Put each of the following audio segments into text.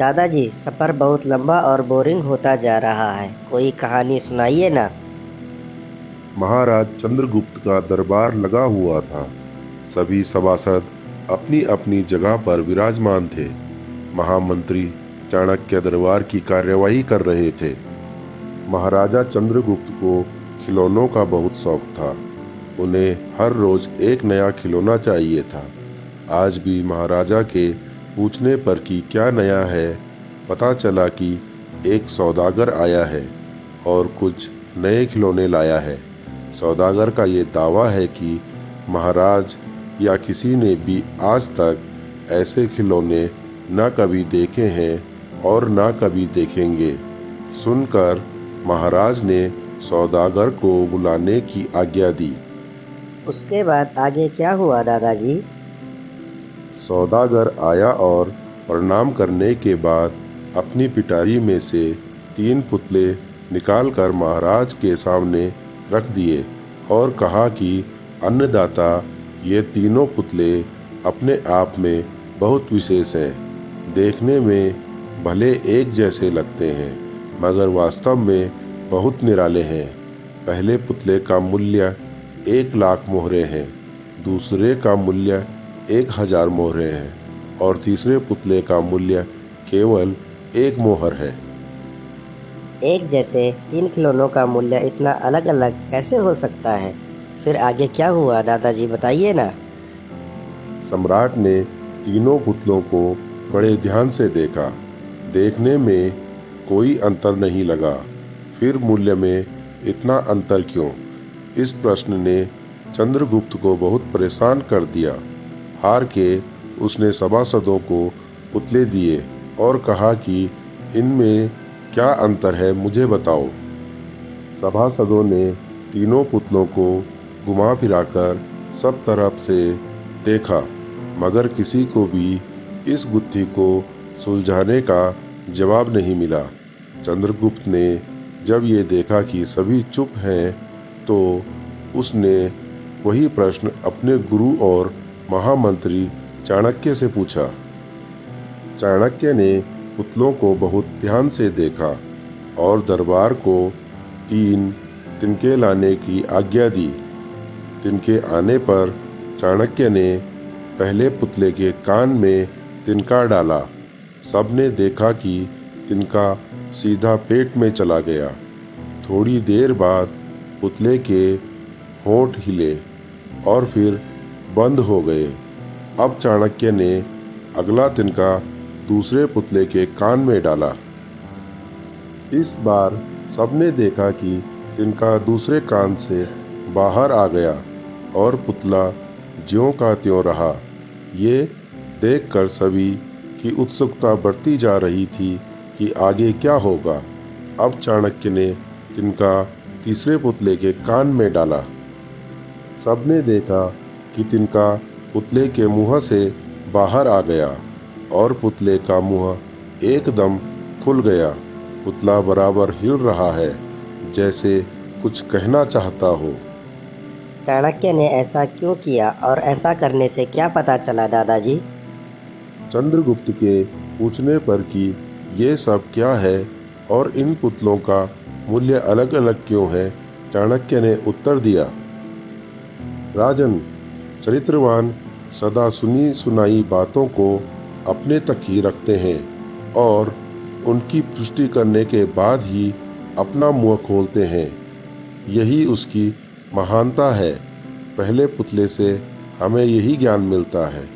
दादाजी, सफ़र बहुत लंबा और बोरिंग होता जा रहा है। कोई कहानी सुनाइए ना। महाराज चंद्रगुप्त का दरबार लगा हुआ था। सभी सभासद अपनी अपनी जगह पर विराजमान थे। महामंत्री चाणक्य दरबार की कार्यवाही कर रहे थे। महाराजा चंद्रगुप्त को खिलौनों का बहुत शौक था। उन्हें हर रोज एक नया खिलौना चाहिए था। आज भी महाराजा के पूछने पर कि क्या नया है, पता चला कि एक सौदागर आया है और कुछ नए खिलौने लाया है। सौदागर का ये दावा है कि महाराज या किसी ने भी आज तक ऐसे खिलौने न कभी देखे हैं और न कभी देखेंगे। सुनकर महाराज ने सौदागर को बुलाने की आज्ञा दी। उसके बाद आगे क्या हुआ दादाजी? सौदागर आया और प्रणाम करने के बाद अपनी पिटारी में से 3 पुतले निकालकर महाराज के सामने रख दिए और कहा कि अन्नदाता, ये तीनों पुतले अपने आप में बहुत विशेष हैं। देखने में भले एक जैसे लगते हैं, मगर वास्तव में बहुत निराले हैं। पहले पुतले का मूल्य 1,00,000 मोहरे हैं, दूसरे का मूल्य 1,000 मोहरे हैं और तीसरे पुतले का मूल्य केवल 1 मोहर है। एक जैसे 3 खिलौनों का मूल्य इतना अलग अलग कैसे हो सकता है? फिर आगे क्या हुआ दादाजी, बताइए ना। सम्राट ने तीनों पुतलों को बड़े ध्यान से देखा। देखने में कोई अंतर नहीं लगा। फिर मूल्य में इतना अंतर क्यों? इस प्रश्न ने चंद्रगुप्त को बहुत परेशान कर दिया। हार के उसने सभासदों को पुतले दिए और कहा कि इनमें क्या अंतर है, मुझे बताओ। सभासदों ने तीनों पुतलों को घुमा फिराकर सब तरफ से देखा, मगर किसी को भी इस गुत्थी को सुलझाने का जवाब नहीं मिला। चंद्रगुप्त ने जब ये देखा कि सभी चुप हैं, तो उसने वही प्रश्न अपने गुरु और महामंत्री चाणक्य से पूछा। चाणक्य ने पुतलों को बहुत ध्यान से देखा और दरबार को 3 तिनके लाने की आज्ञा दी। तिनके आने पर चाणक्य ने पहले पुतले के कान में तिनका डाला। सबने देखा कि तिनका सीधा पेट में चला गया। थोड़ी देर बाद पुतले के होंठ हिले और फिर बंद हो गए। अब चाणक्य ने अगला तिनका दूसरे पुतले के कान में डाला। इस बार सबने देखा कि तिनका दूसरे कान से बाहर आ गया और पुतला ज्यों का त्यों रहा। ये देखकर सभी की उत्सुकता बढ़ती जा रही थी कि आगे क्या होगा। अब चाणक्य ने तिनका तीसरे पुतले के कान में डाला। सबने देखा कि तिनका पुतले के मुंह से बाहर आ गया और पुतले का मुंह एकदम खुल गया। पुतला बराबर हिल रहा है, जैसे कुछ कहना चाहता हो। चाणक्य ने ऐसा क्यों किया और ऐसा करने से क्या पता चला दादाजी? चंद्रगुप्त के पूछने पर कि ये सब क्या है और इन पुतलों का मूल्य अलग अलग क्यों है, चाणक्य ने उत्तर दिया, राजन, चरित्रवान सदा सुनी सुनाई बातों को अपने तक ही रखते हैं और उनकी पुष्टि करने के बाद ही अपना मुंह खोलते हैं। यही उसकी महानता है। पहले पुतले से हमें यही ज्ञान मिलता है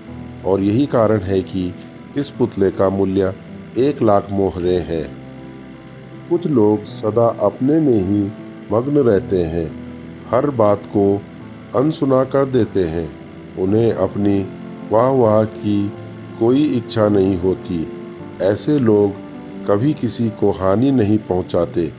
और यही कारण है कि इस पुतले का मूल्य 1,00,000 मोहरे है। कुछ लोग सदा अपने में ही मग्न रहते हैं, हर बात को अनसुना कर देते हैं। उन्हें अपनी वाह वाह की कोई इच्छा नहीं होती। ऐसे लोग कभी किसी को हानि नहीं पहुंचाते।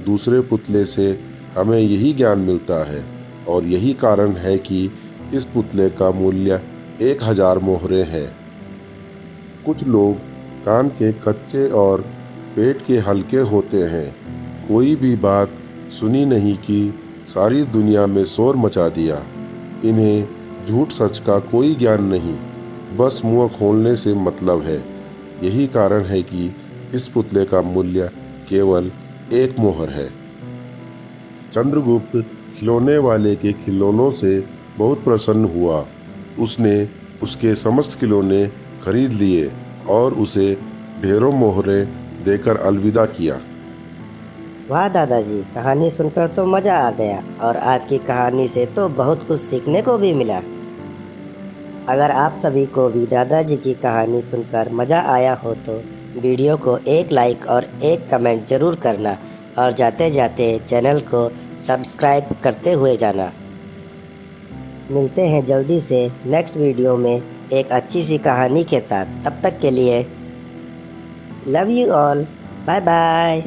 दूसरे पुतले से हमें यही ज्ञान मिलता है और यही कारण है कि इस पुतले का मूल्य 1,000 मोहरे है। कुछ लोग कान के कच्चे और पेट के हल्के होते हैं। कोई भी बात सुनी नहीं कि सारी दुनिया में शोर मचा दिया। इन्हें झूठ सच का कोई ज्ञान नहीं, बस मुंह खोलने से मतलब है। यही कारण है कि इस पुतले का मूल्य केवल 1 मोहर है। चंद्रगुप्त खिलौने वाले के खिलौनों से बहुत प्रसन्न हुआ। उसने उसके समस्त खिलौने खरीद लिए और उसे ढेरों मोहरें देकर अलविदा किया। वाह दादाजी, कहानी सुनकर तो मजा आ गया और आज की कहानी से तो बहुत कुछ सीखने को भी मिला। अगर आप सभी को भी दादाजी की कहानी सुनकर मजा आया हो तो वीडियो को एक लाइक और एक कमेंट जरूर करना और जाते जाते चैनल को सब्सक्राइब करते हुए जाना। मिलते हैं जल्दी से नेक्स्ट वीडियो में एक अच्छी सी कहानी के साथ। तब तक के लिए love you all, bye bye.